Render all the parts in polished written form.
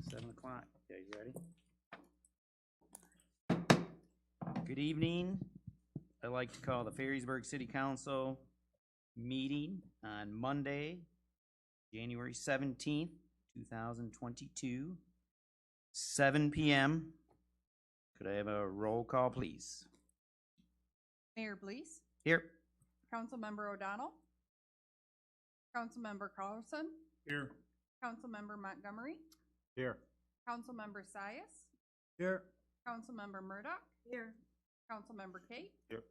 7 o'clock. You guys ready? Good evening. I'd like to call the Ferrysburg City Council meeting on Monday, January 17th, 2022, 7 p.m. Could I have a roll call, please? Mayor Blease, Here. Councilmember O'Donnell, Councilmember Carlson, Here. Councilmember Montgomery, Here. Councilmember Sias, Here. Councilmember Murdoch, here, Councilmember Kate. Here.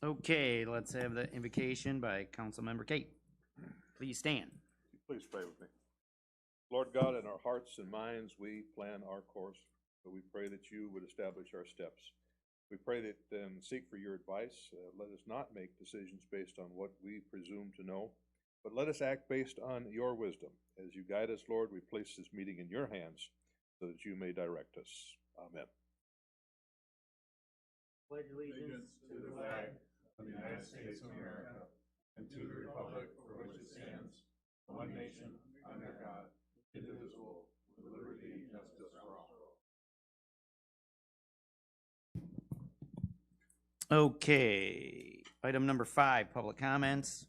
Okay, let's have the invocation by Councilmember Kate. Please stand. Please pray with me. Lord God, in our hearts and minds, we plan our course, but we pray that you would establish our steps. We pray that and seek for your advice. Let us not make decisions based on what we presume to know, but let us act based on your wisdom. As you guide us, Lord, we place this meeting in your hands so that you may direct us. Amen. Pledge allegiance to the flag of the United States of America and to the republic for which it stands, one nation, under God, indivisible, with liberty and justice for all. Okay, item number 5, public comments.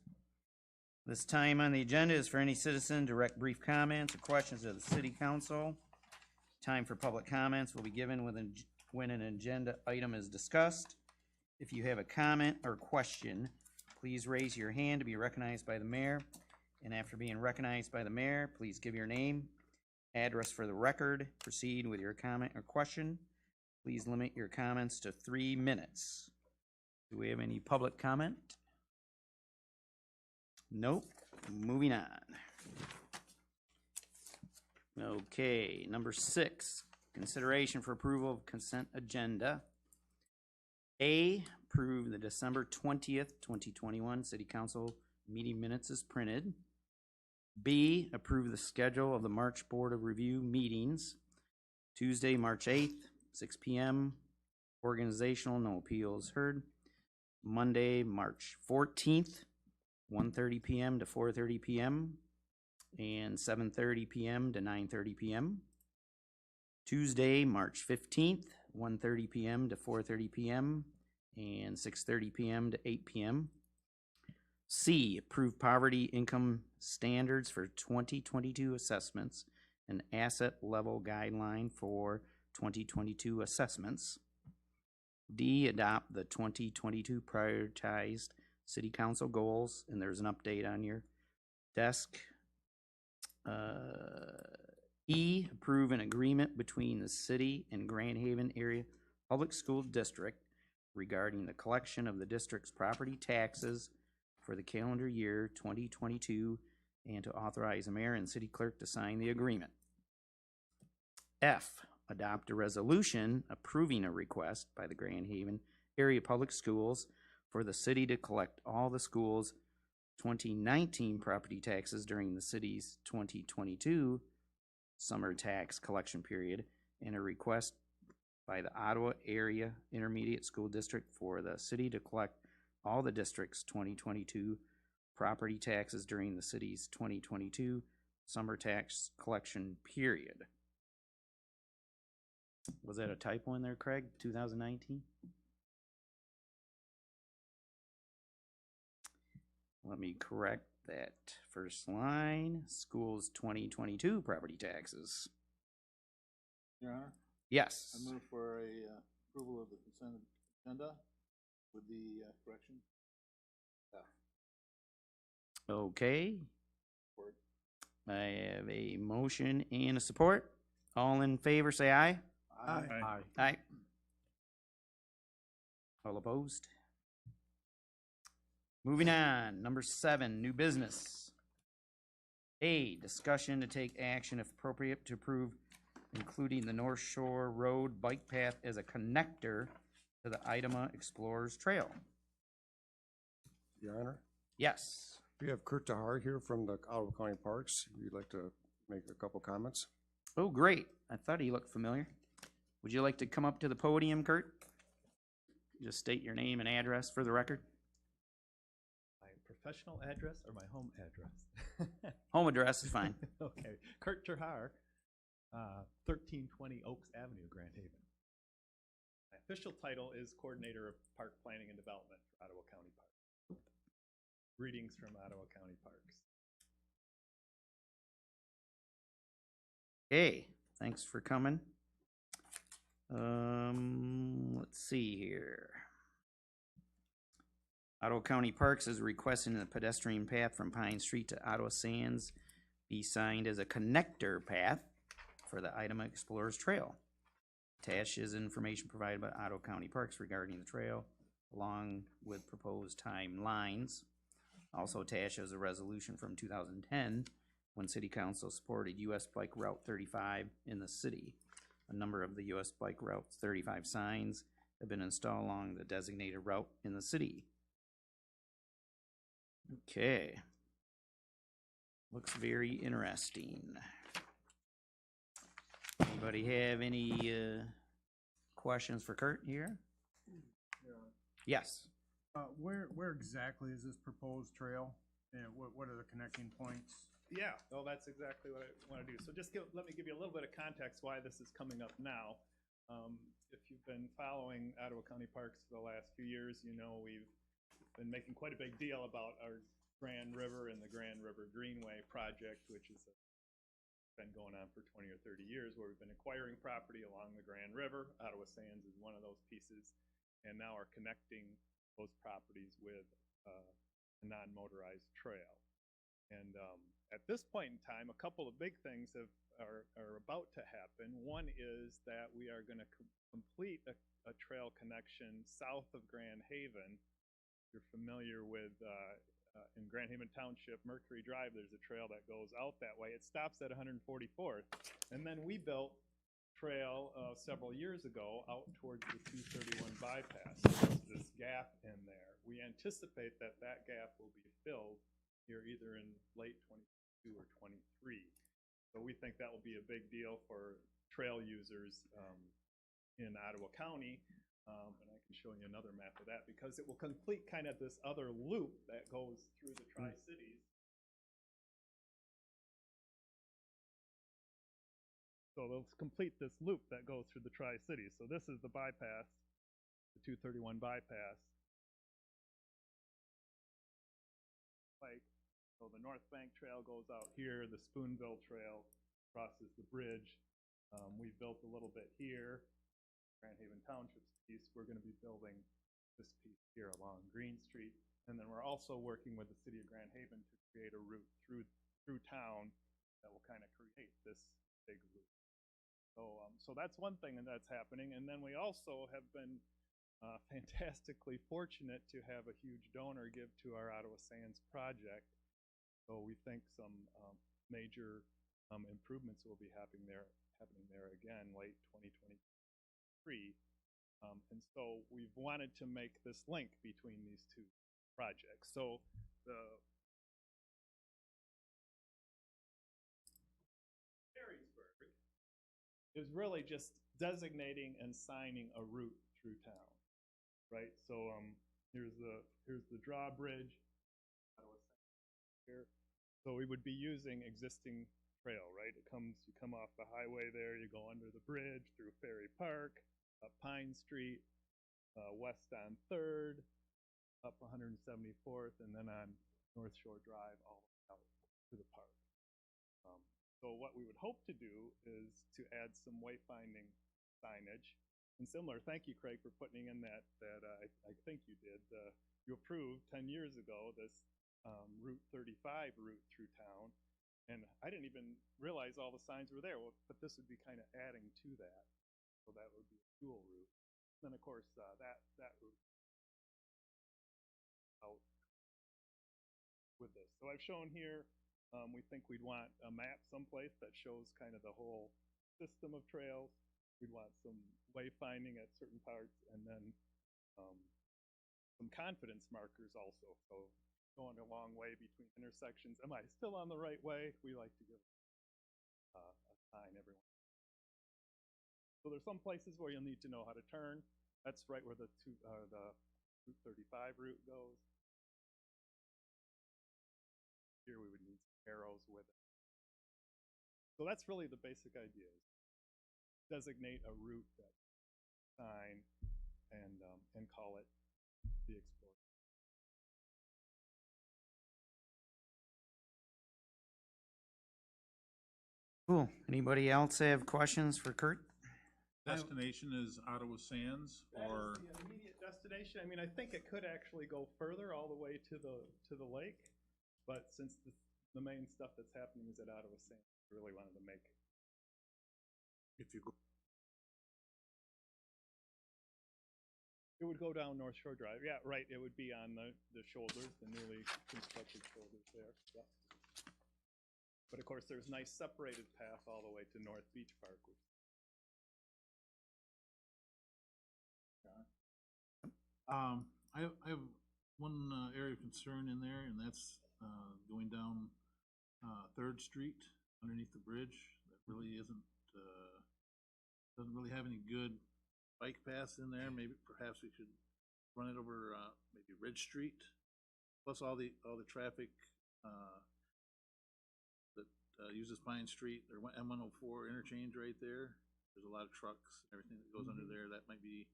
This time on the agenda is for any citizen to direct brief comments or questions of the city council. Time for public comments will be given when an agenda item is discussed. If you have a comment or question, please raise your hand to be recognized by the mayor. And after being recognized by the mayor, please give your name, address for the record, proceed with your comment or question. Please limit your comments to 3 minutes. Do we have any public comment? Nope. Moving on. Okay, number 6, consideration for approval of consent agenda. A, approve the December 20th, 2021 City Council meeting minutes as printed. B, approve the schedule of the March Board of Review meetings. Tuesday, March 8th, 6 p.m. Organizational, no appeals heard. Monday, March 14th, 1:30 p.m. to 4:30 p.m. and 7:30 p.m. to 9:30 p.m. Tuesday, March 15th, 1:30 p.m. to 4:30 p.m. and 6:30 p.m. to 8 p.m. C, approve poverty income standards for 2022 assessments and asset level guideline for 2022 assessments. D, adopt the 2022 prioritized city council goals, and there's an update on your desk. E, approve an agreement between the city and Grand Haven Area Public School District regarding the collection of the district's property taxes for the calendar year 2022 and to authorize the mayor and city clerk to sign the agreement. F, adopt a resolution approving a request by the Grand Haven Area Public Schools for the city to collect all the school's 2019 property taxes during the city's 2022 summer tax collection period, and a request by the Ottawa Area Intermediate School District for the city to collect all the district's 2022 property taxes during the city's 2022 summer tax collection period. Was that a typo in there, Craig? 2019? Let me correct that first line. School's 2022 property taxes. Your Honor, Yes. I move for a approval of the consent agenda with the correction. Okay. Word. I have a motion and a support. All in favor, say aye. Aye. Aye. All opposed? Moving on, number 7, new business. A, discussion to take action if appropriate to approve including the North Shore Road bike path as a connector to the Idaho Explorers Trail. Your Honor, Yes. we have Kurt DeHart here from the Ottawa County Parks. If you'd like to make a couple comments. Oh, great. I thought he looked familiar. Would you like to come up to the podium, Kurt? Just state your name and address for the record. I professional address or my home address? Home address is fine. Okay, Kurt Terhar, 1320 Oaks Avenue, Grand Haven. My official title is Coordinator of Park Planning and Development for Ottawa County Parks. Greetings from Ottawa County Parks. Okay, thanks for coming. Let's see here. Ottawa County Parks is requesting the pedestrian path from Pine Street to Ottawa Sands be signed as a connector path for the Idaho Explorers Trail. Attached is information provided by Ottawa County Parks regarding the trail, along with proposed timelines. Also attached is a resolution from 2010 when City Council supported US Bike Route 35 in the city. A number of the US Bike Route 35 signs have been installed along the designated route in the city. Okay. Looks very interesting. Anybody have any questions for Kurt here? Yes. Where exactly is this proposed trail? And what are the connecting points? Yeah, well, that's exactly what I want to do. So just let me give you a little bit of context why this is coming up now. If you've been following Ottawa County Parks for the last few years, you know we've been making quite a big deal about our Grand River and the Grand River Greenway project, which has been going on for 20 or 30 years, where we've been acquiring property along the Grand River. Ottawa Sands is one of those pieces, and now are connecting those properties with a non-motorized trail. And at this point in time, a couple of big things are about to happen. One is that we are going to complete a trail connection south of Grand Haven. You're familiar with, in Grand Haven Township, Mercury Drive, there's a trail that goes out that way. It stops at 144th. And then we built trail several years ago out towards the 231 bypass. So there's this gap in there. We anticipate that that gap will be filled here either in late 22 or 23. So we think that will be a big deal for trail users in Ottawa County. And I can show you another map of that because it will complete kind of this other loop that goes through the Tri-Cities. So they'll complete this loop that goes through the Tri-Cities. So this is the bypass, the 231 bypass. Like, so the North Bank Trail goes out here, the Spoonville Trail crosses the bridge. We built a little bit here, Grand Haven Township's piece. We're going to be building this piece here along Green Street. And then we're also working with the city of Grand Haven to create a route through town that will kind of create this big loop. So that's one thing that's happening. And then we also have been fantastically fortunate to have a huge donor give to our Ottawa Sands project. So we think some major improvements will be happening there again late 2023. And so we've wanted to make this link between these two projects. So the Ferrysburg is really just designating and signing a route through town, right? So here's the drawbridge here. So we would be using existing trail, right? You come off the highway there, you go under the bridge through Ferry Park, up Pine Street, west on 3rd, up 174th, and then on North Shore Drive all the way out to the park. So what we would hope to do is to add some wayfinding signage. And similar, thank you, Craig, for putting in that I think you did. You approved 10 years ago this Route 35 route through town. And I didn't even realize all the signs were there, but this would be kind of adding to that. So that would be a dual route. Then, of course, that route out with this. So I've shown here, we think we'd want a map someplace that shows kind of the whole system of trails. We'd want some wayfinding at certain parts, and then some confidence markers also. So going a long way between intersections. Am I still on the right way? We like to give a sign everyone. So there's some places where you'll need to know how to turn. That's right where the Route 35 route goes. here we would need some arrows with it. So that's really the basic idea. Designate a route that sign and call it the Explorer. Cool. Anybody else have questions for Kurt? Destination is Ottawa Sands, or That is the immediate destination. I mean, I think it could actually go further all the way to the lake, but since the main stuff that's happening is at Ottawa Sands, I really wanted to make. if you go, It would go down North Shore Drive. Yeah, right. It would be on the shoulders, the newly constructed shoulders there. Yeah. But of course, there's nice separated path all the way to North Beach Park. I have one area of concern in there, and that's going down Third Street underneath the bridge. That really isn't doesn't really have any good bike paths in there. Maybe perhaps we should run it over maybe Ridge Street. Plus all the traffic that uses Pine Street or M104 interchange right there. There's a lot of trucks, everything that goes under there. That might be.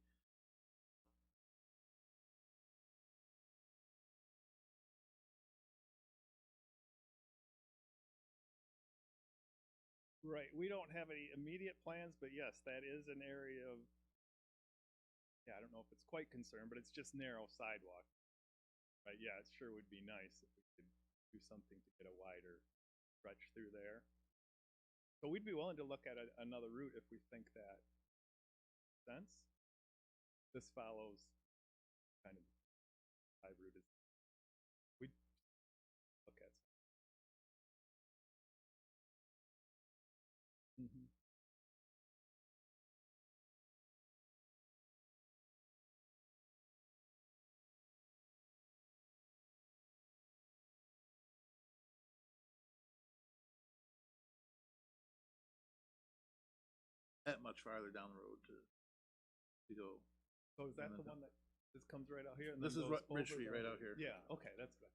Right. We don't have any immediate plans, but yes, that is an area of. Yeah, I don't know if it's quite concerned, but it's just narrow sidewalk. Right. Yeah, it sure would be nice if we could do something to get a wider stretch through there. So we'd be willing to look at another route if we think that makes sense. This follows kind of high route. We'd look at. Mm-hmm. That much farther down the road to go. So is that And the then one that this comes right out here? And This then is goes Ridge over Street the- right out here. Yeah. Okay, that's good.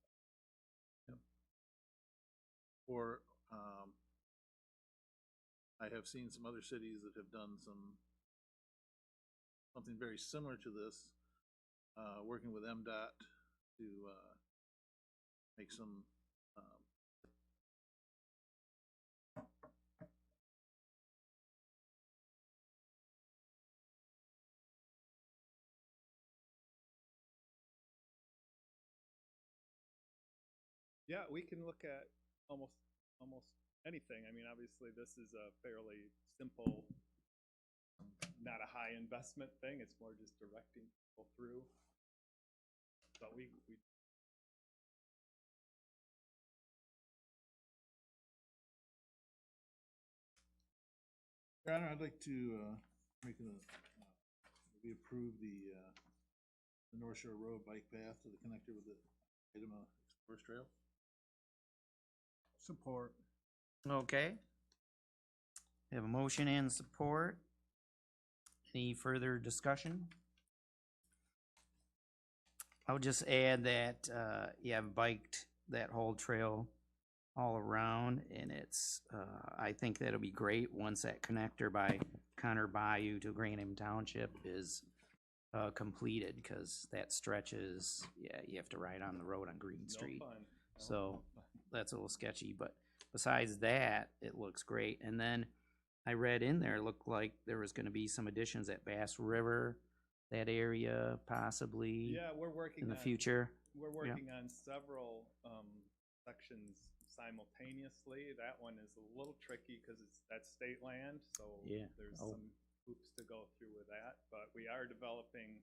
Or I have seen some other cities that have done something very similar to this, working with MDOT to make some Yeah, we can look at almost anything. I mean, obviously, this is a fairly simple, not a high investment thing. It's more just directing people through. But we Your Honor, I'd like to make we approve the North Shore Road bike path to the connector with the Idaho Explorers Trail. support. Okay. We have a motion and support. Any further discussion? I'll just add that, I've biked that whole trail all around, and it's, I think that'll be great once that connector by Connor Bayou to Grantham Township is completed, because that stretches, you have to ride on the road on Green Street. no fun. No So fun. that's a little sketchy, but besides that, it looks great. And then I read in there, it looked like there was gonna be some additions at Bass River, that area possibly Yeah, we're working in the on- future. We're working on several sections simultaneously. That one is a little tricky because that's state land, so Yeah. there's Oh. some hoops to go through with that. But we are developing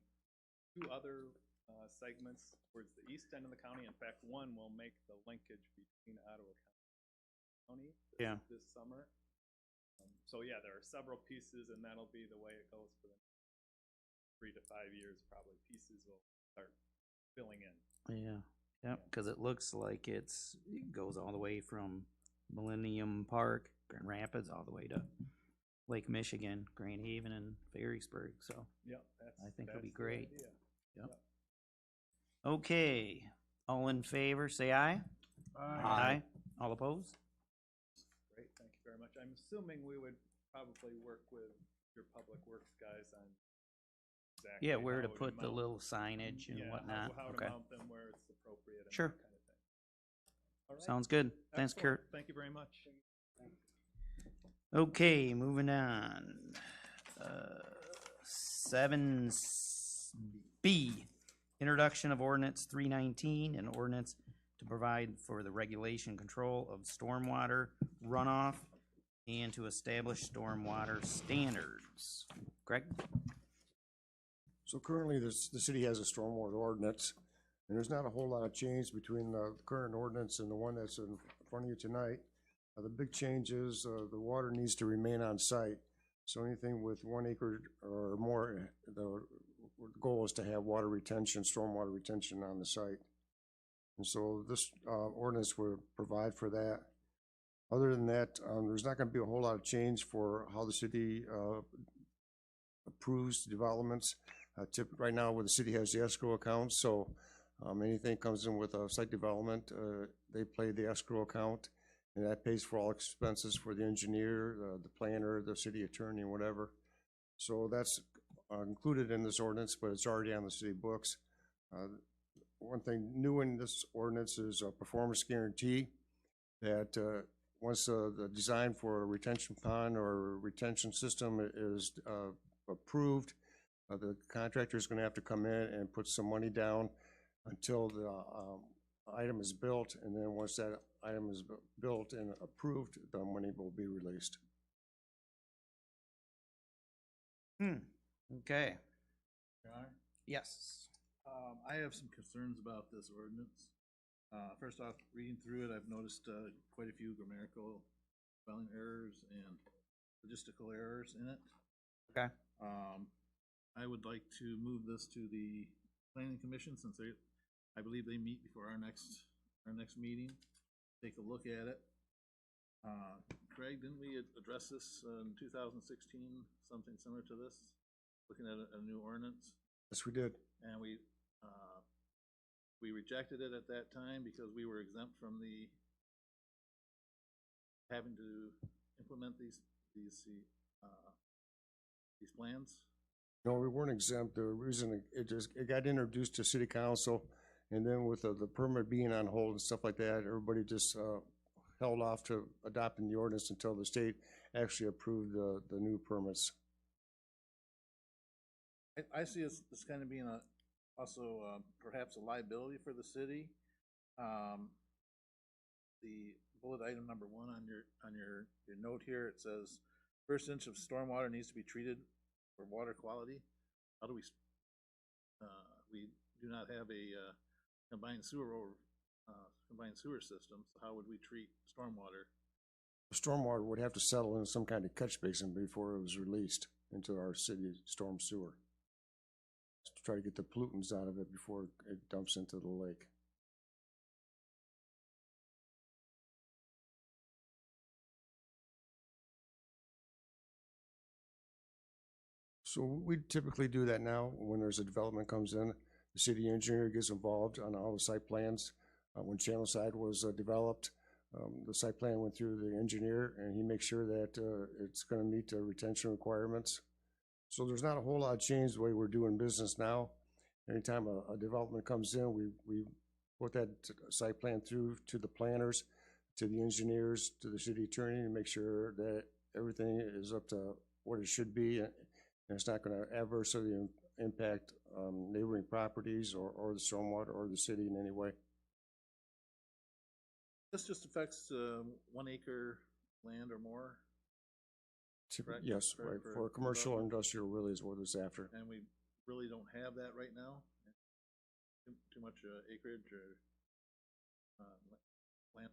two other segments towards the east end of the county. In fact, one will make the linkage between Ottawa County this summer. So yeah, there are several pieces, and that'll be the way it goes for the next 3 to 5 years. Probably pieces will start filling in. Yeah, because it looks like it goes all the way from Millennium Park, Grand Rapids, all the way to Lake Michigan, Grand Haven, and Ferrysburg. So Yeah, I think it'll be that's the great. idea. Okay, all in favor, say aye. Aye. All opposed? Great, thank you very much. I'm assuming we would probably work with your public works guys on exactly Yeah, where to how put the mount- little signage and yeah, whatnot. how to Okay, mount them where it's appropriate and Sure. that kind of thing. All right. sounds good. Thanks, Excellent. Kurt. Thank you very much. Okay, moving on. 7B, introduction of ordinance 319, an ordinance to provide for the regulation control of stormwater runoff and to establish stormwater standards. Greg? So currently, the city has a stormwater ordinance, and there's not a whole lot of change between the current ordinance and the one that's in front of you tonight. The big change is, the water needs to remain on site. So anything with 1 acre or more, the goal is to have water retention, stormwater retention on the site. And so this, ordinance will provide for that. Other than that, there's not gonna be a whole lot of change for how the city, approves developments. Right now, where the city has the escrow account, so anything comes in with a site development, they play the escrow account, and that pays for all expenses for the engineer, the planner, the city attorney, and whatever. So that's included in this ordinance, but it's already on the city books. One thing new in this ordinance is a performance guarantee that once the design for a retention pond or retention system is approved, the contractor is going to have to come in and put some money down until the item is built, and then once that item is built and approved, the money will be released. Okay, Your Honor? yes. I have some concerns about this ordinance. First off, reading through it, I've noticed quite a few grammatical spelling errors and logistical errors in it. Okay. I would like to move this to the planning commission since I believe they meet before our next meeting. Take a look at it. Craig, didn't we address this in 2016, something similar to this? Looking at a new ordinance? Yes, we did. And we rejected it at that time because we were exempt from the having to implement these plans. No, we weren't exempt. The reason it got introduced to city council, and then with the permit being on hold and stuff like that, everybody just held off to adopting the ordinance until the state actually approved the new permits. I see this kind of being also perhaps a liability for the city. The bullet item number 1 on your note here, it says, first inch of stormwater needs to be treated for water quality. How do we do not have a combined sewer system, so how would we treat stormwater? Stormwater would have to settle in some kind of catch basin before it was released into our city storm sewer, to try to get the pollutants out of it before it dumps into the lake. So we typically do that now when there's a development comes in. The city engineer gets involved on all the site plans. When Channelside was developed, the site plan went through the engineer, and he makes sure that it's going to meet the retention requirements. So there's not a whole lot of change the way we're doing business now. Anytime a development comes in, we put that site plan through to the planners, to the engineers, to the city attorney, to make sure that everything is up to what it should be, and it's not going to adversely impact neighboring properties or the stormwater or the city in any way. This just affects 1 acre land or more, correct? Yes, right. For commercial or industrial really is what it's after. and we really don't have that right now. Too much acreage or land.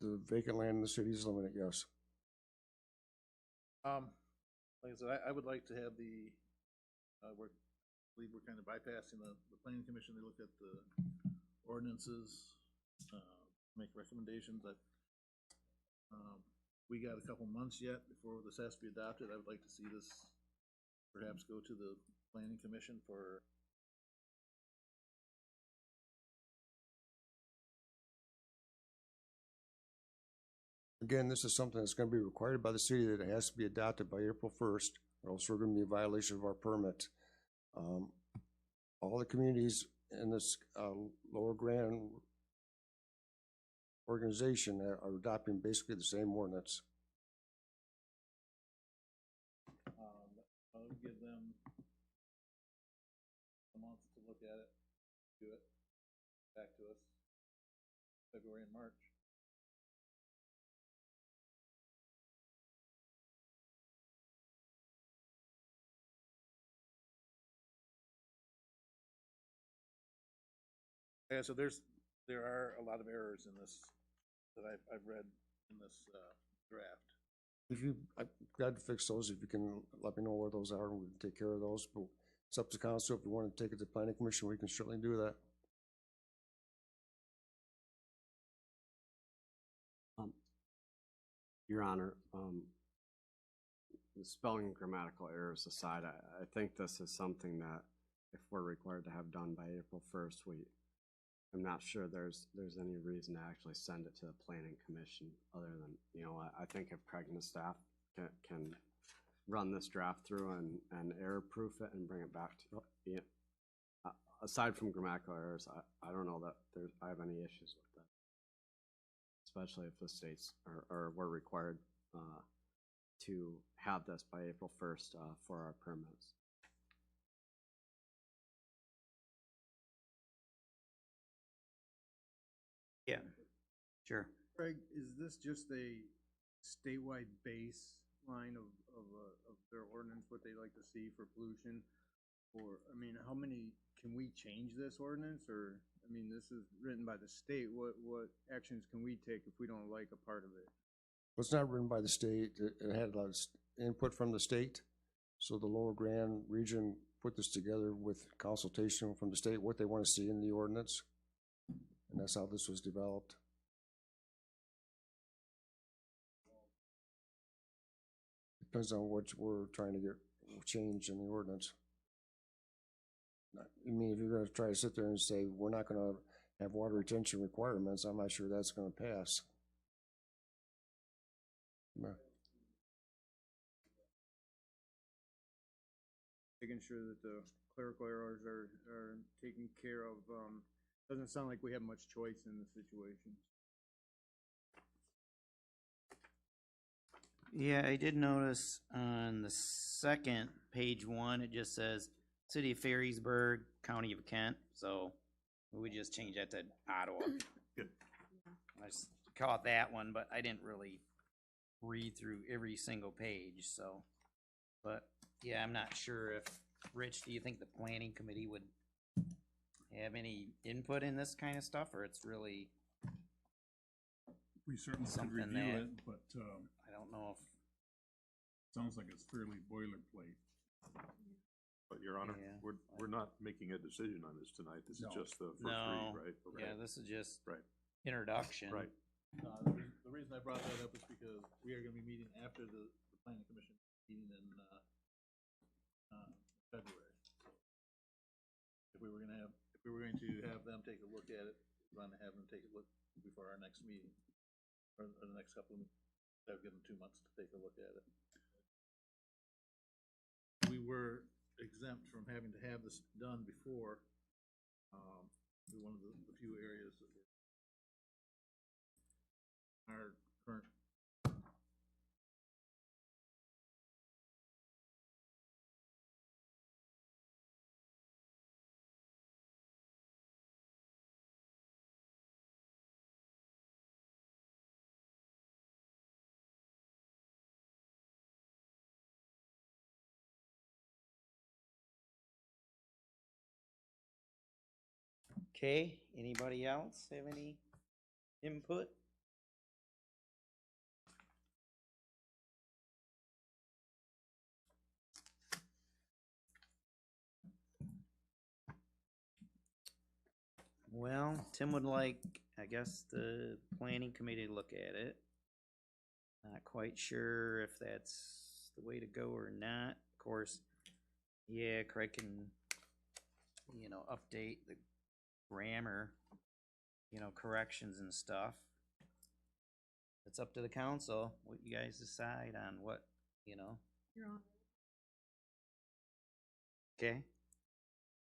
The vacant land in the city is limited, yes. Like I said, I would like to have the, I believe we're kind of bypassing the planning commission. They look at the ordinances, make recommendations. That we got a couple months yet before this has to be adopted. I would like to see this perhaps go to the planning commission for Again, this is something that's gonna be required by the city, that it has to be adopted by April 1st, or else we're gonna be in violation of our permit. All the communities in this, Lower Grand organization are adopting basically the same ordinance. I'll give them a month to look at it, do it, back to us, February and March. Yeah, so there are a lot of errors in this that I've read in this, draft. If you, I've got to fix those, if you can let me know where those are, we can take care of those, but it's up to council. If you want to take it to planning commission, we can certainly do that. Your Honor, the spelling and grammatical errors aside, I think this is something that if we're required to have done by April 1st, I'm not sure there's any reason to actually send it to the planning commission, other than, you know, I think if Craig and his staff can run this draft through and error proof it and bring it back to, you, aside from grammatical errors, I don't know that I have any issues with that. Especially if the states or we're required to have this by April 1st for our permits. Yeah, sure. Craig, is this just a statewide baseline of their ordinance, what they like to see for pollution? Or, I mean, how many, can we change this ordinance, or, I mean, this is written by the state, what actions can we take if we don't like a part of it? Well, it's not written by the state. It had a lot of input from the state. So the Lower Grand region put this together with consultation from the state, what they want to see in the ordinance. And that's how this was developed. Depends on what we're trying to get changed in the ordinance. I mean, if you're gonna try to sit there and say, we're not gonna have water retention requirements, I'm not sure that's gonna pass. No. Making sure that the clerical errors are taken care of. Doesn't sound like we have much choice in the situation. Yeah, I did notice on the second page one, it just says City of Ferrysburg, County of Kent, so we just change that to Ottawa. Good. I just caught that one, but I didn't really read through every single page, so. But, yeah, I'm not sure if, Rich, do you think the planning committee would have any input in this kind of stuff, or it's really, We certainly could Something review that- it, but, I don't know if, sounds like it's fairly boilerplate. But Your Honor, Yeah. we're not making a decision on this tonight. This is No. just the first No. read, right? Okay. yeah, this is just Right. introduction. Right. The reason I brought that up is because we are gonna be meeting after the planning commission meeting in, February. So if we were going to have them take a look at it, we're gonna have them take a look before our next meeting, or the next couple of, I've given 2 months to take a look at it. We were exempt from having to have this done before, one of the few areas that were our current Okay, anybody else have any input? Well, Tim would like, I guess, the planning committee to look at it. Not quite sure if that's the way to go or not. Of course, yeah, Craig can, update the grammar, corrections and stuff. it's up to the council, what you guys decide on what, you know, You're on. okay?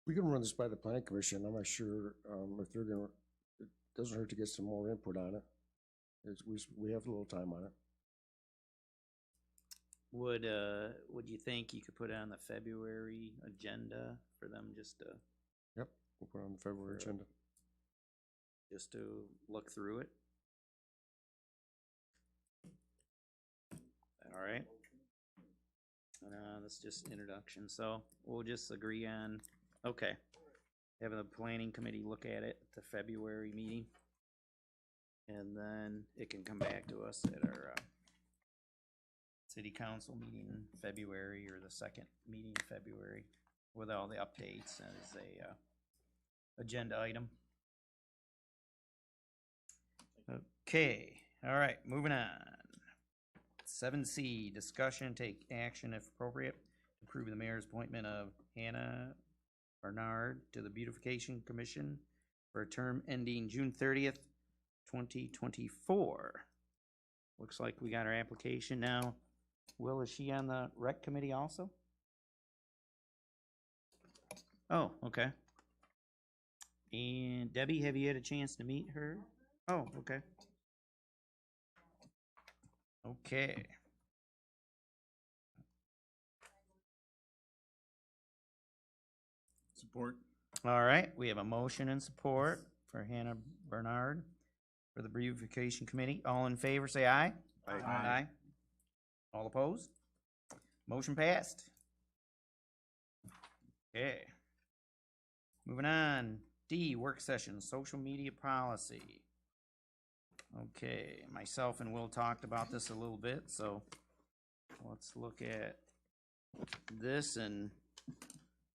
We can run this by the planning commission. I'm not sure, if they're gonna, it doesn't hurt to get some more input on it. We have a little time on it. Would you think you could put it on the February agenda for them just to, Yep, we'll put it on the February agenda. just to look through it? All right. That's just introduction, so we'll just agree on, okay. Having the planning committee look at it at the February meeting. And then it can come back to us at our, city council meeting in February, or the second meeting in February, with all the updates as a, agenda item. Okay, all right, moving on. 7C, discussion, take action if appropriate, to approve the mayor's appointment of Hannah Bernard to the Beautification Commission for a term ending June 30th, 2024. Looks like we got our application now. Will, is she on the rec committee also? Oh, okay. And Debbie, have you had a chance to meet her? Oh, okay. Okay. Support. All right, we have a motion and support for Hannah Bernard for the Beautification Committee. All in favor, say aye. Aye. Aye. All opposed? Motion passed. Okay. Moving on, D, work session, social media policy. Okay, myself and Will talked about this a little bit, so let's look at this, and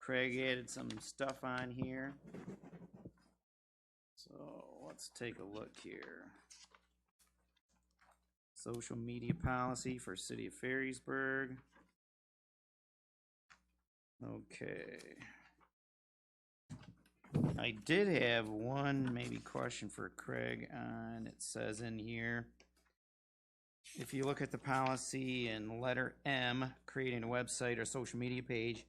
Craig added some stuff on here. So let's take a look here. Social media policy for City of Ferrysburg. Okay. I did have one maybe question for Craig on, it says in here, if you look at the policy in letter M, creating a website or social media page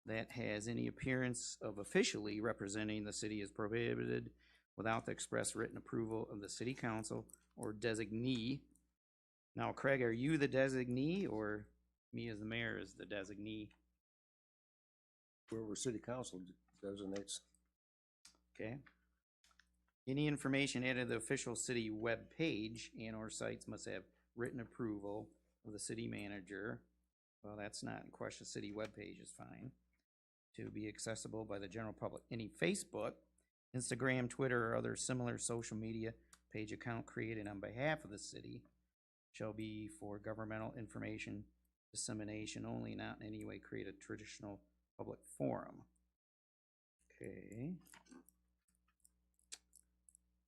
that has any appearance of officially representing the city is prohibited without the express written approval of the city council or designee. Now, Craig, are you the designee, or me as the mayor is the designee? Whoever city council designates. Okay. Any information added to the official city web page and or sites must have written approval of the city manager. Well, that's not in question. City web page is fine. To be accessible by the general public. Any Facebook, Instagram, Twitter, or other similar social media page account created on behalf of the city shall be for governmental information dissemination only, not in any way create a traditional public forum. Okay.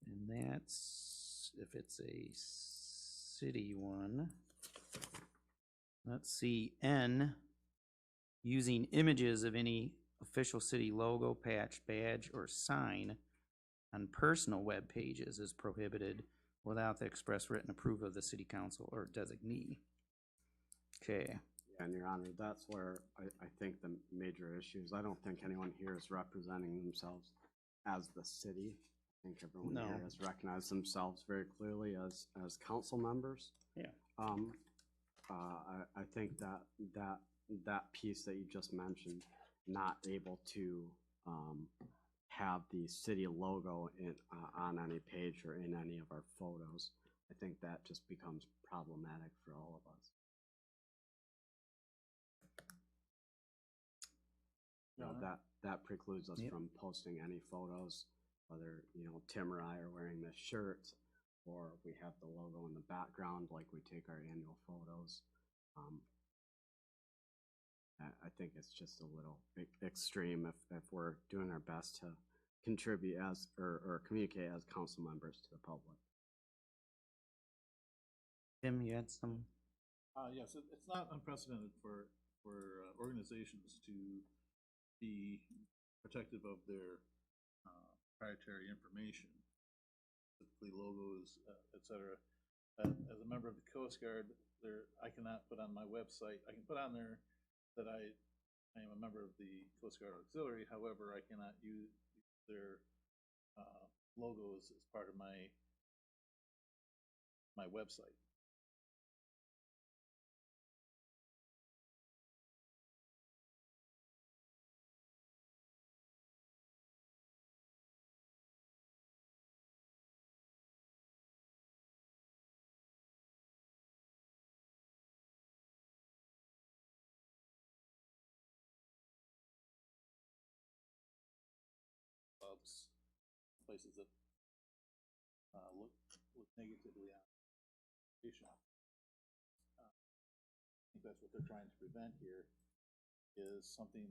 And that's, if it's a city one. Let's see, N, using images of any official city logo, patch, badge, or sign on personal web pages is prohibited without the express written approval of the city council or designee. Okay. And Your Honor, that's where I think the major issue is. I don't think anyone here is representing themselves as the city. I think everyone here has recognized themselves very clearly as council members. Yeah. I think that piece that you just mentioned, not able to have the city logo on any page or in any of our photos, I think that just becomes problematic for all of us. You know, that precludes us from posting any photos, whether, you know, Tim or I are wearing this shirt, or we have the logo in the background like we take our annual photos. I think it's just a little extreme if we're doing our best to contribute as or communicate as council members to the public. Tim, you had some? Yes, it's not unprecedented for organizations to be protective of their proprietary information, typically logos, et cetera. as a member of the Coast Guard, I cannot put on my website, I can put on there that I am a member of the Coast Guard Auxiliary, however, I cannot use their logos as part of my website. Clubs, places that look negatively on education. I think that's what they're trying to prevent here, is something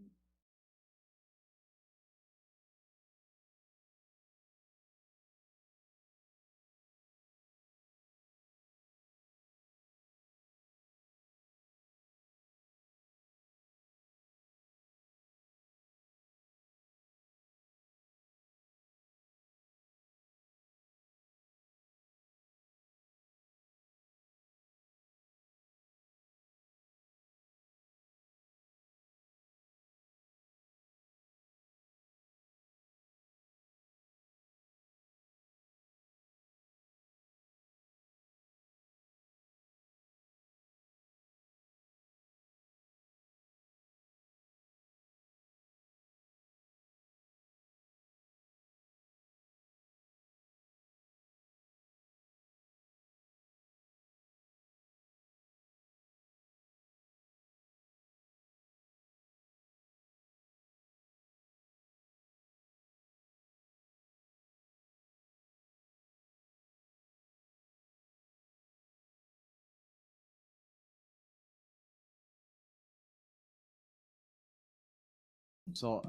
So,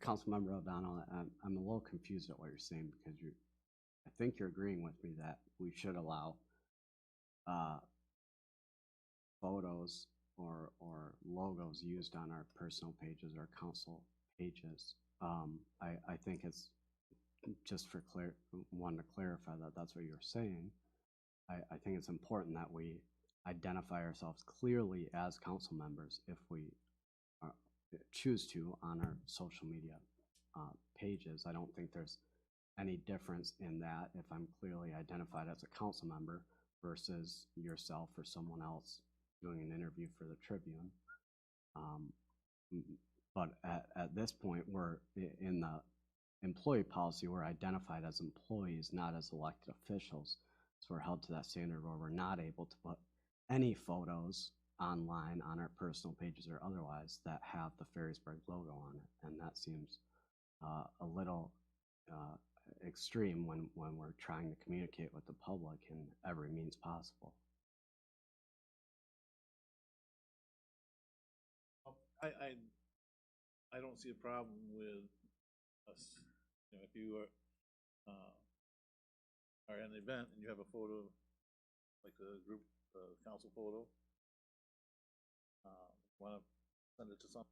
Councilmember O'Donnell, I'm a little confused at what you're saying, because I think you're agreeing with me that we should allow photos or logos used on our personal pages or council pages. I think it's just wanted to clarify that that's what you're saying. I think it's important that we identify ourselves clearly as council members if we choose to on our social media pages. I don't think there's any difference in that if I'm clearly identified as a council member versus yourself or someone else doing an interview for the Tribune. But at this point, we're in the employee policy, we're identified as employees, not as elected officials. So we're held to that standard where we're not able to put any photos online on our personal pages or otherwise that have the Ferrysburg logo on it. And that seems a little extreme when we're trying to communicate with the public in every means possible. I don't see a problem with us, if you are at an event and you have a photo, like the group council photo, want to send it to some.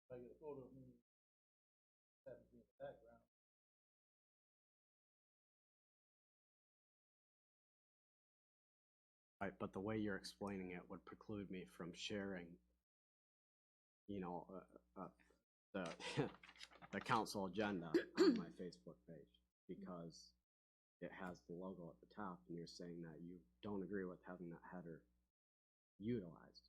If I get a photo of me having in the background. Right, but the way you're explaining it would preclude me from sharing, the the council agenda on my Facebook page, because it has the logo at the top, and you're saying that you don't agree with having that header utilized.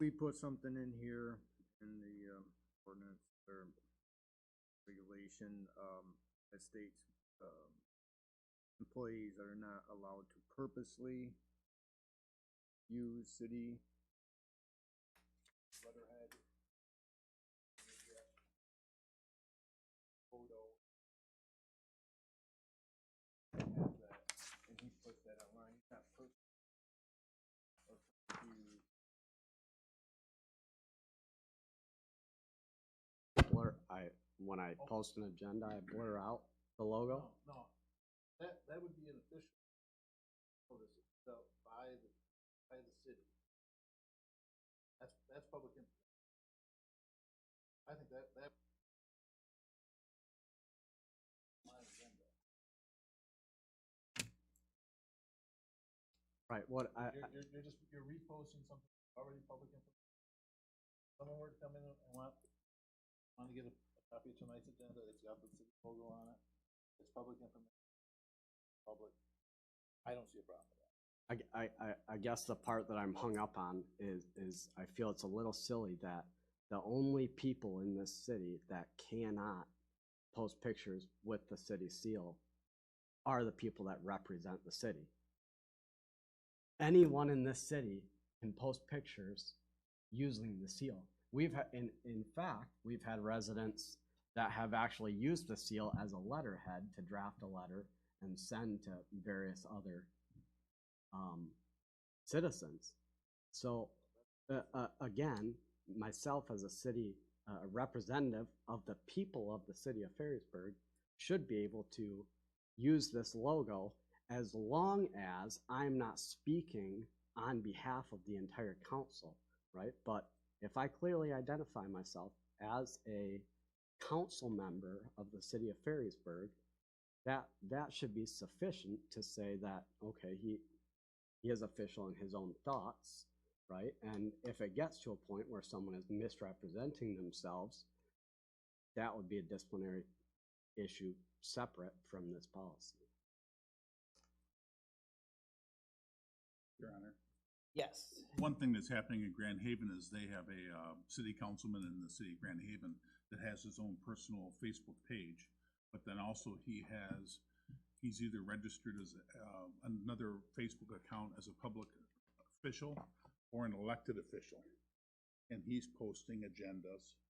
we put something in here in the ordinance or regulation that states employees are not allowed to purposely use city letterhead, photo. And he puts that online. He's not Blur, when I post an agenda, I blur out the logo. No, that would be an official notice by the city. That's public information. I think that my agenda. Right, You're reposting something already public information. Someone were to come in and want to get a copy of tonight's agenda, it's got the city logo on it, it's public information, public. I don't see a problem with that. I guess the part that I'm hung up on is I feel it's a little silly that the only people in this city that cannot post pictures with the city seal are the people that represent the city. Anyone in this city can post pictures using the seal. We've had, in fact, we've had residents that have actually used the seal as a letterhead to draft a letter and send to various other citizens. So again, myself as a city representative of the people of the city of Ferrysburg should be able to use this logo as long as I'm not speaking on behalf of the entire council, right? But if I clearly identify myself as a council member of the city of Ferrysburg, that should be sufficient to say that, okay, he is official in his own thoughts, right? And if it gets to a point where someone is misrepresenting themselves, that would be a disciplinary issue separate from this policy. Your Honor. Yes. One thing that's happening in Grand Haven is they have a city councilman in the city of Grand Haven that has his own personal Facebook page, but then also he's either registered as another Facebook account as a public official or an elected official, and he's posting agendas.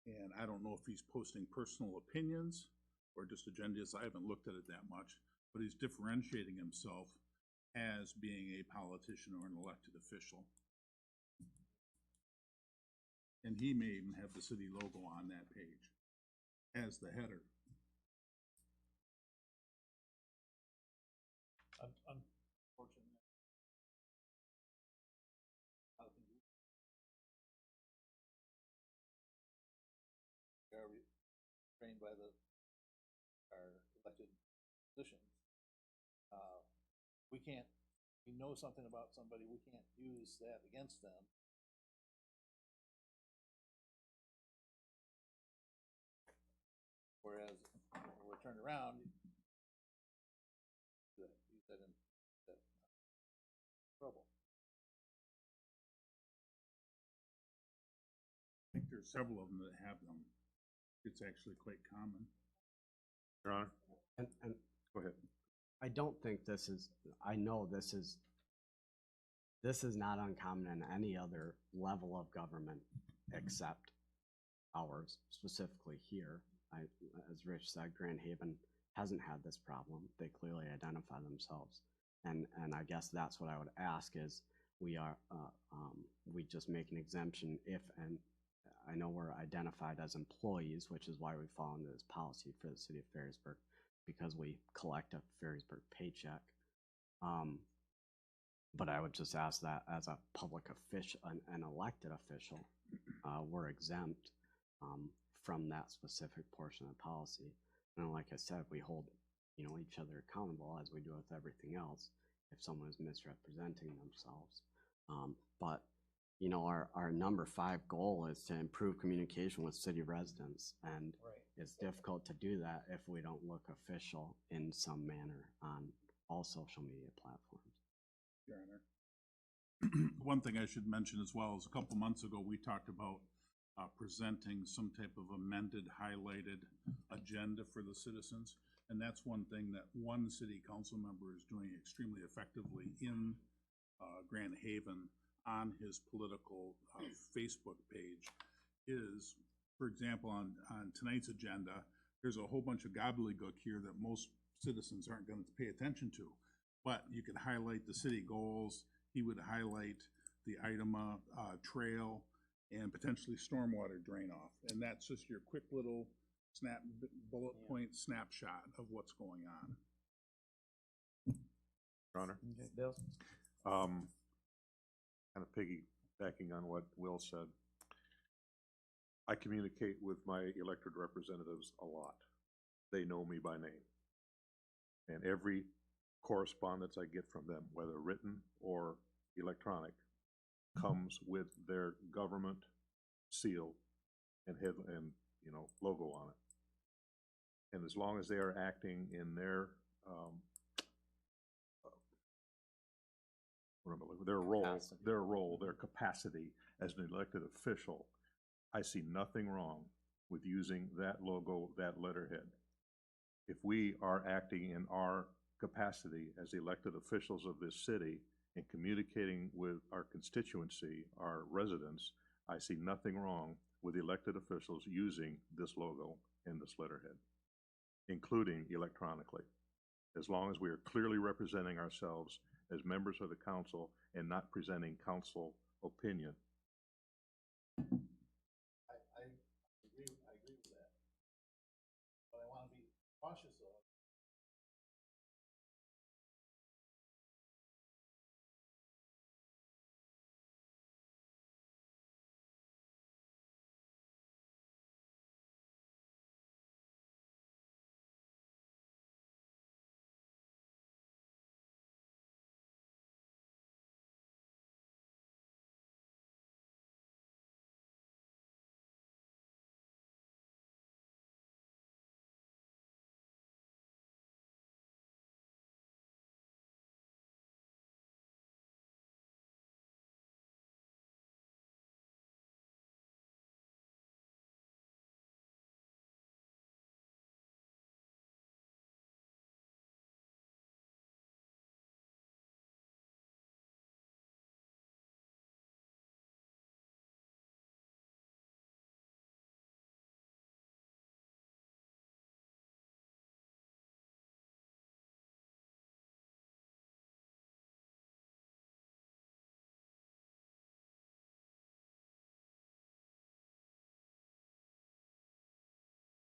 And I don't know if he's posting personal opinions or just agendas. I haven't looked at it that much, but he's differentiating himself as being a politician or an elected official. And he may even have the city logo on that page as the header. Unfortunately. We are trained by our elected positions. We know something about somebody, we can't use that against them. Whereas when we're turned around, use that in trouble. I think there's several of them that have them. It's actually quite common. Your Honor? And Go ahead. I don't think this is, I know this is not uncommon in any other level of government except ours, specifically here. As Rich said, Grand Haven hasn't had this problem. They clearly identify themselves. And I guess that's what I would ask is we just make an exemption if, and I know we're identified as employees, which is why we fall into this policy for the city of Ferrysburg, because we collect a Ferrysburg paycheck. But I would just ask that as a public official, an elected official, we're exempt from that specific portion of the policy. And like I said, we hold each other accountable as we do with everything else if someone is misrepresenting themselves. But our number 5 goal is to improve communication with city residents, and it's difficult to do that if we don't look official in some manner on all social media platforms. Your Honor. one thing I should mention as well is a couple months ago, we talked about presenting some type of amended, highlighted agenda for the citizens. And that's one thing that one city council member is doing extremely effectively in Grand Haven on his political Facebook page is, for example, on tonight's agenda, there's a whole bunch of gobbledygook here that most citizens aren't going to pay attention to. But you could highlight the city goals, he would highlight the Idama trail, and potentially stormwater drain off. And that's just your quick little bullet point snapshot of what's going on. Your Honor? Okay, Bill? Kind of piggybacking on what Will said. I communicate with my elected representatives a lot. They know me by name. And every correspondence I get from them, whether written or electronic, comes with their government seal and logo on it. And as long as they are acting in their their capacity as an elected official, I see nothing wrong with using that logo, that letterhead. If we are acting in our capacity as elected officials of this city and communicating with our constituency, our residents, I see nothing wrong with elected officials using this logo and this letterhead, including electronically, as long as we are clearly representing ourselves as members of the council and not presenting council opinion. I agree with that. But I want to be cautious of.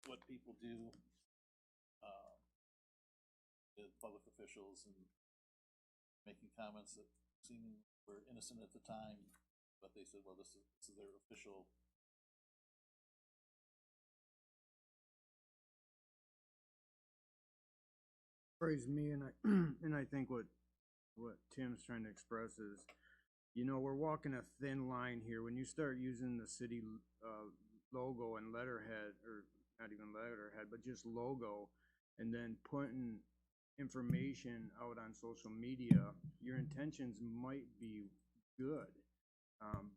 What people do with public officials and making comments that seemingly were innocent at the time, but they said, well, this is their official. Worries me, and I think what Tim's trying to express is, we're walking a thin line here. When you start using the city logo and letterhead, or not even letterhead, but just logo, and then putting information out on social media, your intentions might be good,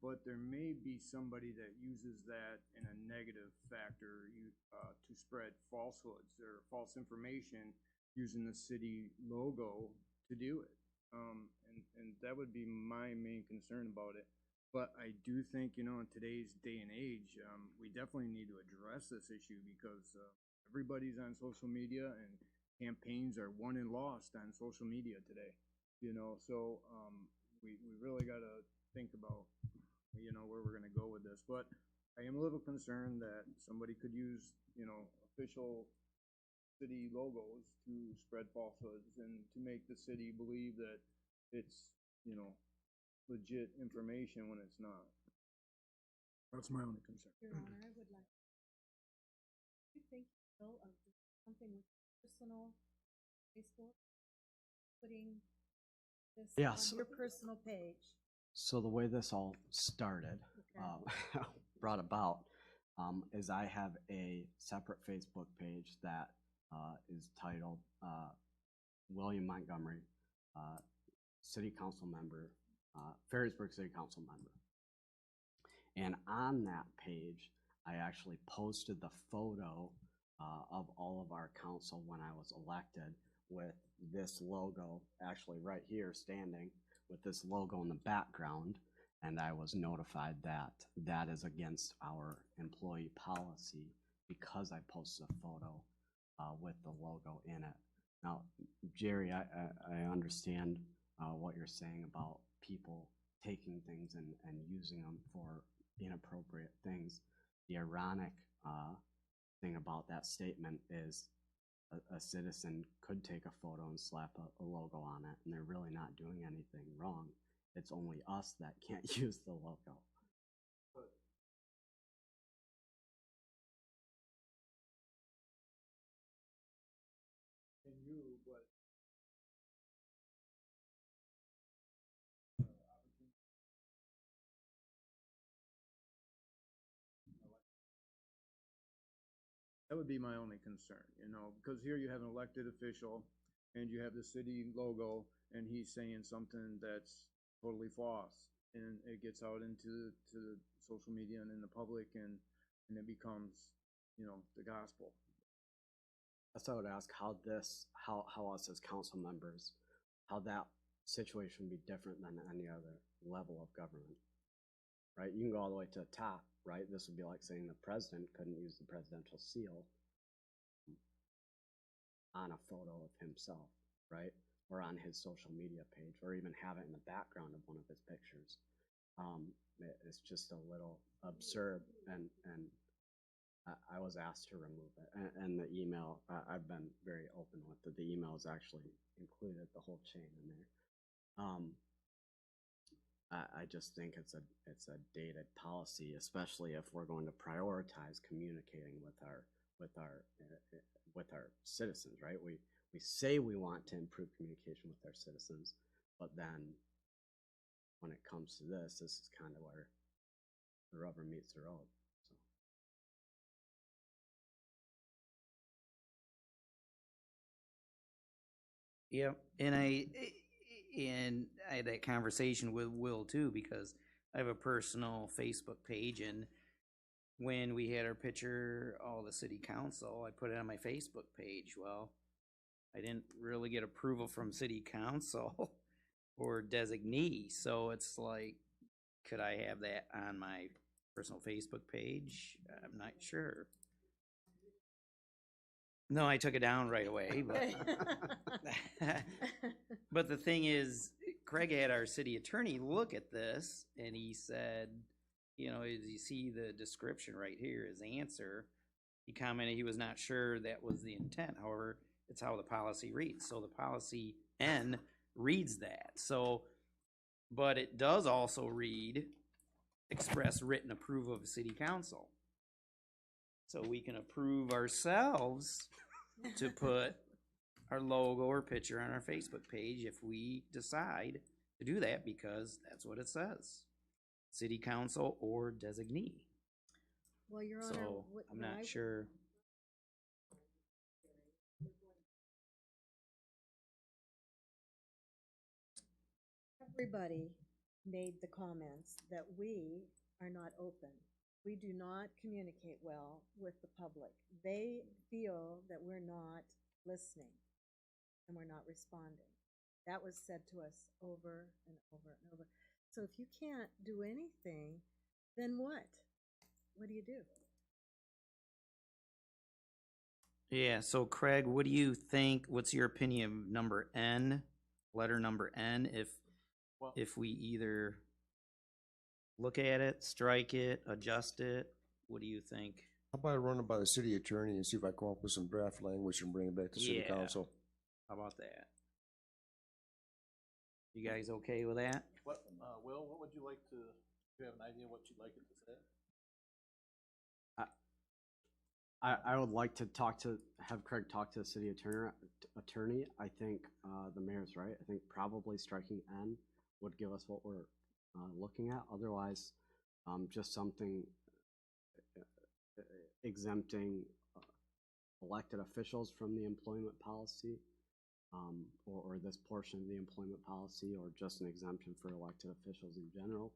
but there may be somebody that uses that in a negative factor to spread falsehoods or false information using the city logo to do it. And that would be my main concern about it. But I do think, in today's day and age, we definitely need to address this issue because everybody's on social media and campaigns are won and lost on social media today. So we really got to think about, where we're going to go with this. But I am a little concerned that somebody could use, official city logos to spread falsehoods and to make the city believe that it's, legit information when it's not. That's my only concern. Your Honor, I would like, do you think, Bill, of something with personal Facebook, putting this Yes. on your personal page? So the way this all started, Okay. brought about, is I have a separate Facebook page that is titled William Montgomery, City Council Member, Ferrysburg City Council member. And on that page, I actually posted the photo of all of our council when I was elected with this logo, actually right here standing with this logo in the background. And I was notified that that is against our employee policy because I posted a photo with the logo in it. Now, Jerry, I understand what you're saying about people taking things and using them for inappropriate things. The ironic thing about that statement is a citizen could take a photo and slap a logo on it, and they're really not doing anything wrong. It's only us that can't use the logo. And you, but That would be my only concern, because here you have an elected official and you have the city logo and he's saying something that's totally false. And it gets out into the social media and in the public and it becomes, the gospel. So I would ask how us as council members, how that situation would be different than any other level of government, right? You can go all the way to the top, right? This would be like saying the president couldn't use the presidential seal on a photo of himself, right? Or on his social media page, or even have it in the background of one of his pictures. It's just a little absurd, and I was asked to remove it. And the email, I've been very open with it. The email is actually included the whole chain in there. I just think it's a dated policy, especially if we're going to prioritize communicating with our citizens, right? We say we want to improve communication with our citizens, but then when it comes to this is kind of where the rubber meets the road. So. Yep, and I had that conversation with Will too, because I have a personal Facebook page, and when we had our picture, all the city council, I put it on my Facebook page. Well, I didn't really get approval from city council or designee, so it's like, could I have that on my personal Facebook page? I'm not sure. No, I took it down right away, but but the thing is, Craig had our city attorney look at this, and he said, as you see the description right here, his answer, he commented he was not sure that was the intent. However, it's how the policy reads. So the policy N reads that. So, but it does also read express written approval of city council. So we can approve ourselves to put our logo or picture on our Facebook page if we decide to do that, because that's what it says. City council or designee. Well, Your Honor, So I'm not sure. Everybody made the comments that we are not open. We do not communicate well with the public. They feel that we're not listening and we're not responding. That was said to us over and over and over. So if you can't do anything, then what? What do you do? Yeah, so Craig, what do you think? What's your opinion of number N, letter number N, if we either look at it, strike it, adjust it? What do you think? How about I run it by the city attorney and see if I come up with some draft language and bring it back to city Yeah. council? How about that? You guys okay with that? Will, what would you like to, do you have an idea what you'd like it to say? I would like to have Craig talk to the city attorney. I think the mayor's right. I think probably striking N would give us what we're looking at. Otherwise, just something exempting elected officials from the employment policy or this portion of the employment policy, or just an exemption for elected officials in general.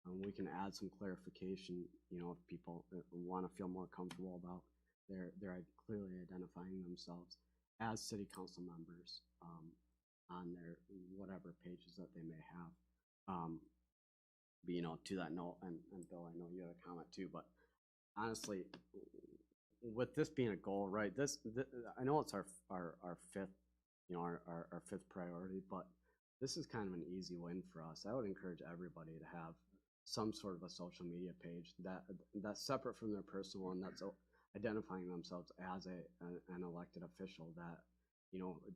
We can add some clarification, if people want to feel more comfortable about they're clearly identifying themselves as city council members on their whatever pages that they may have. But to that note, and Bill, I know you had a comment too, but honestly, with this being a goal, right? This I know it's our fifth, our fifth priority, but this is kind of an easy win for us. I would encourage everybody to have some sort of a social media page that's separate from their personal one, that's identifying themselves as an elected official, that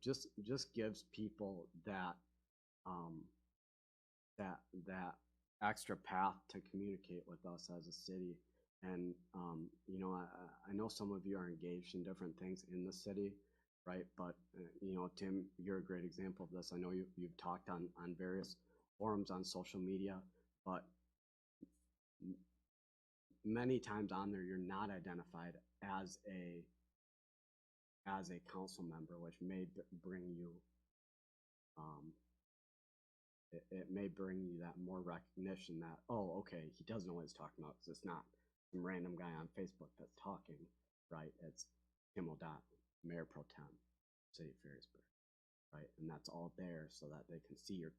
just gives people that that extra path to communicate with us as a city. And I know some of you are engaged in different things in the city, right? But Tim, you're a great example of this. I know you've talked on various forums on social media, but many times on there you're not identified as a council member, which may bring you it may bring you that more recognition that, oh, okay, he does know what he's talking about, because it's not some random guy on Facebook that's talking, right? It's Tim O'Donnell, Mayor Pro Tem, City of Ferrysburg, right? And that's all there so that they can see your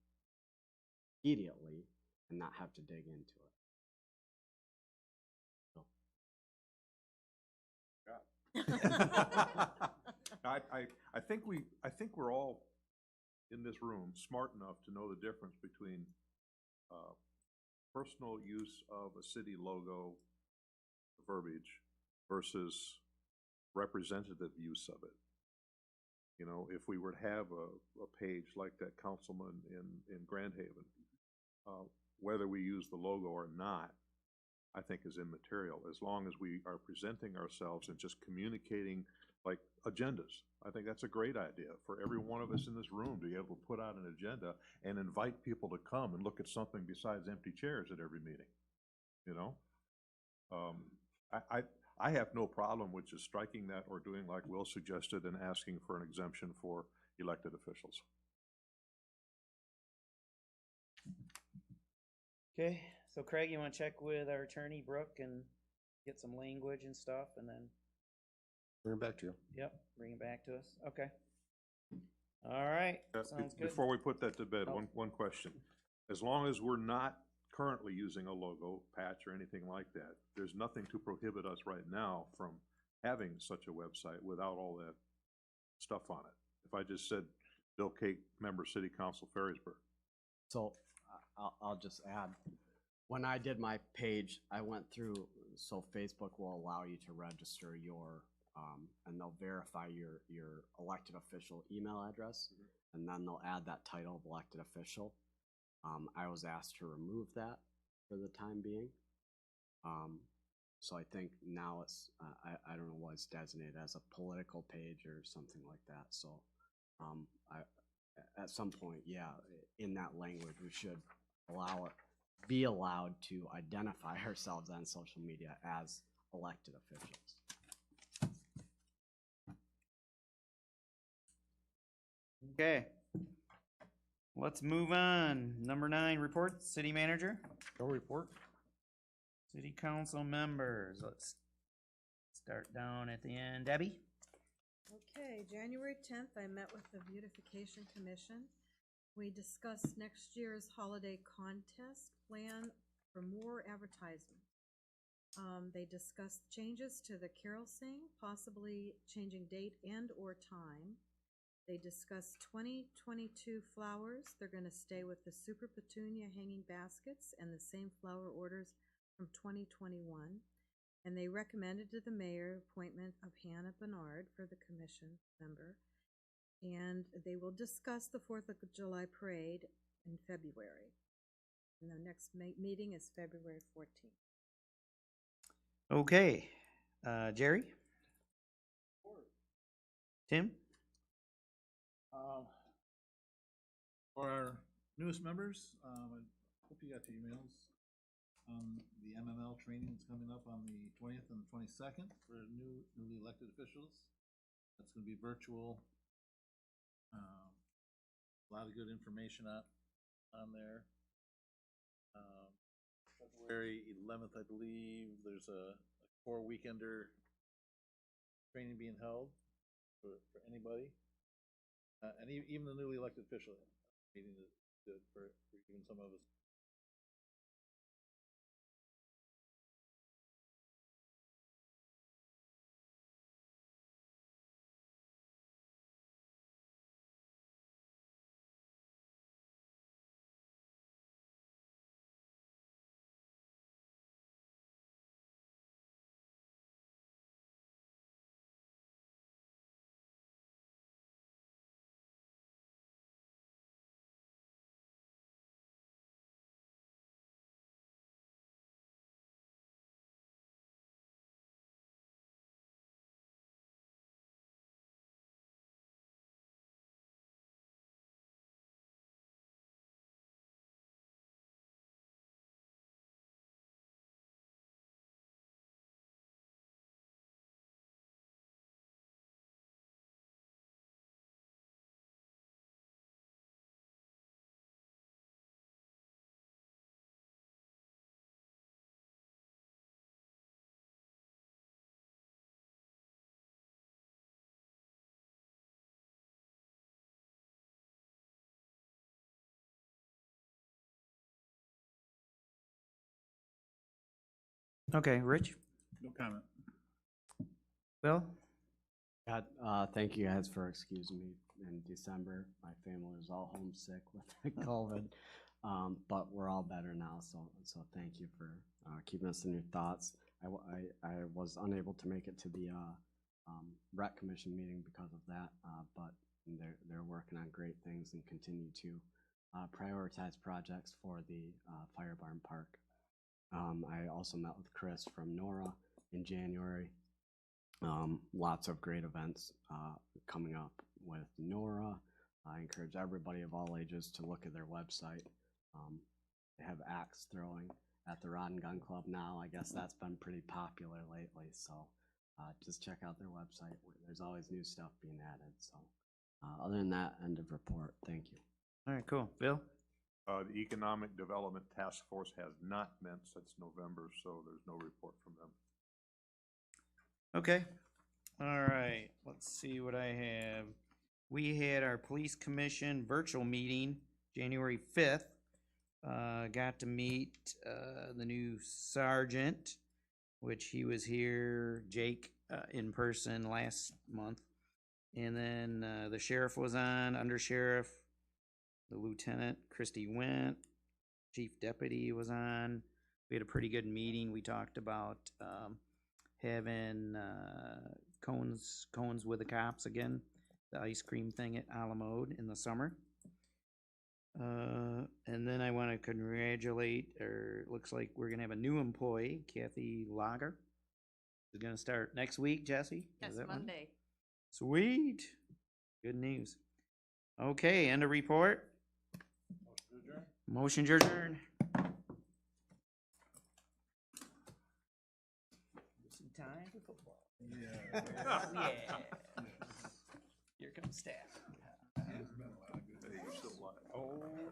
immediately and not have to dig into it. I think we're all in this room smart enough to know the difference between personal use of a city logo verbiage versus representative use of it. If we were to have a page like that councilman in Grand Haven, whether we use the logo or not, I think is immaterial, as long as we are presenting ourselves and just communicating like agendas. I think that's a great idea for every one of us in this room to be able to put out an agenda and invite people to come and look at something besides empty chairs at every meeting. I have no problem with just striking that or doing like Will suggested and asking for an exemption for elected officials. Okay, so Craig, you want to check with our attorney, Brooke, and get some language and stuff, and then, Bring it back to you. yep, bring it back to us. Okay. All right, sounds good. Before we put that to bed, Oh. one question. As long as we're not currently using a logo, patch, or anything like that, there's nothing to prohibit us right now from having such a website without all that stuff on it. If I just said Bill Cake, member, City Council, Ferrysburg. So I'll just add, when I did my page, I went through, so Facebook will allow you to register your, and they'll verify your elected official email address, and then they'll add that title of elected official. I was asked to remove that for the time being. So I think now it's, I don't know what it's designated as, a political page or something like that. So at some point, yeah, in that language, we should be allowed to identify ourselves on social media as elected officials. Okay. Let's move on. Number 9, report, city manager. No report? City council members. Let's start down at the end. Debbie? Okay, January 10th, I met with the Beautification Commission. We discussed next year's holiday contest plan for more advertisement. They discussed changes to the carol sing, possibly changing date and or time. They discussed 2022 flowers. They're gonna stay with the Super Petunia hanging baskets and the same flower orders from 2021. And they recommended to the mayor appointment of Hannah Bernard for the commission member. And they will discuss the 4th of July parade in February. And the next meeting is February 14th. Okay. Jerry? Tim? For our newest members, I hope you got the emails. The MML training is coming up on the 20th and 22nd for newly elected officials. That's going to be virtual. A lot of good information on there. February 11th, I believe, there's a 4-weekender training being held for anybody. And even the newly elected official meeting is good for even some of us. Okay, Rich? No comment. Bill? God, thank you guys for excusing me in December. My family was all homesick with COVID, but we're all better now. So thank you for keeping us in your thoughts. I was unable to make it to the rec commission meeting because of that, but they're working on great things and continue to prioritize projects for the Fire Barn Park. I also met with Chris from Nora in January. Lots of great events coming up with Nora. I encourage everybody of all ages to look at their website. They have axe throwing at the Rod and Gun Club now. I guess that's been pretty popular lately, so just check out their website. There's always new stuff being added. So other than that, end of report. Thank you. All right, cool. Bill? The Economic Development Task Force has not met since November, so there's no report from them. Okay. All right. Let's see what I have. We had our police commission virtual meeting January 5th. Got to meet the new sergeant, which he was here, Jake, in person last month. And then the sheriff was on, under sheriff, the lieutenant, Christy went, chief deputy was on. We had a pretty good meeting. We talked about having cones with the cops again, the ice cream thing at Alamode in the summer. And then I want to congratulate, or it looks like we're going to have a new employee, Kathy Lager. Is going to start next week, Jesse? Yes, Is that one? Monday. Sweet. Good news. Okay, end of report. Motion to adjourn. Some time for football. Yeah. Yeah. Here comes staff. Hey, you're still alive. Oh.